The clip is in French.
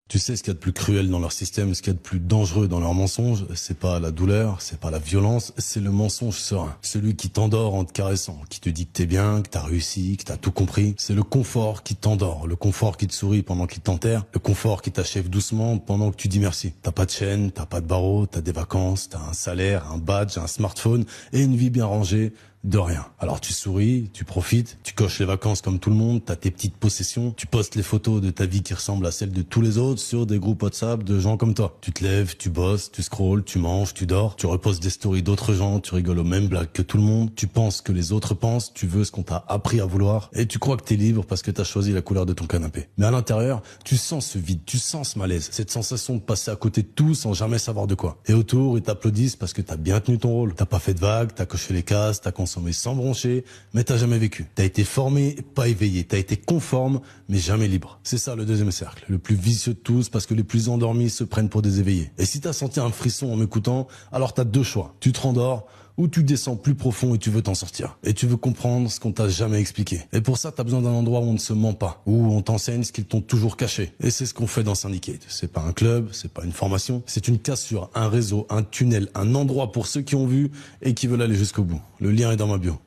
Tu sais ce qu'il y a de plus cruel dans leur système, ce qu'il y a de plus dangereux dans leur mensonge, c'est pas la douleur, c'est pas la violence, c'est le mensonge serein. Celui qui t'endort en te caressant, qui te dit que t'es bien, que t'as réussi, que t'as tout compris. C'est le confort qui t'endort, le confort qui te sourit pendant qu'il t'enterre, le confort qui t'achève doucement pendant que tu dis merci. T'as pas de chaîne, t'as pas de barreau, t'as des vacances, t'as un salaire, un badge, un smartphone et une vie bien rangée. De rien. Alors tu souris, tu profites, tu coches les vacances comme tout le monde, t'as tes petites possessions, tu postes les photos de ta vie qui ressemblent à celles de tous les autres sur des groupes WhatsApp de gens comme toi. Tu te lèves, tu bosses, tu scrolles, tu manges, tu dors, tu reposes des stories d'autres gens, tu rigoles aux mêmes blagues que tout le monde, tu penses que les autres pensent, tu veux ce qu'on t'a appris à vouloir et tu crois que t'es libre parce que t'as choisi la couleur de ton canapé. Mais à l'intérieur, tu sens ce vide, tu sens ce malaise, cette sensation de passer à côté de tout sans jamais savoir de quoi. Et autour, ils t'applaudissent parce que t'as bien tenu ton rôle. T'as pas fait de vagues, t'as coché les cases, t'as consommé sans broncher, mais t'as jamais vécu. T'as été formé, pas éveillé. T'as été conforme, mais jamais libre. C'est ça le deuxième cercle, le plus vicieux de tous, parce que les plus endormis se prennent pour des éveillés. Et si t'as senti un frisson en m'écoutant, alors t'as deux choix. Tu te rendors, ou tu descends plus profond et tu veux t'en sortir. Et tu veux comprendre ce qu'on t'a jamais expliqué. Et pour ça, t'as besoin d'un endroit où on ne se ment pas, où on t'enseigne ce qu'ils t'ont toujours caché. Et c'est ce qu'on fait dans Syndicate. C'est pas un club, c'est pas une formation, c'est une cassure, un réseau, un tunnel, un endroit pour ceux qui ont vu et qui veulent aller jusqu'au bout. Le lien est dans ma bio.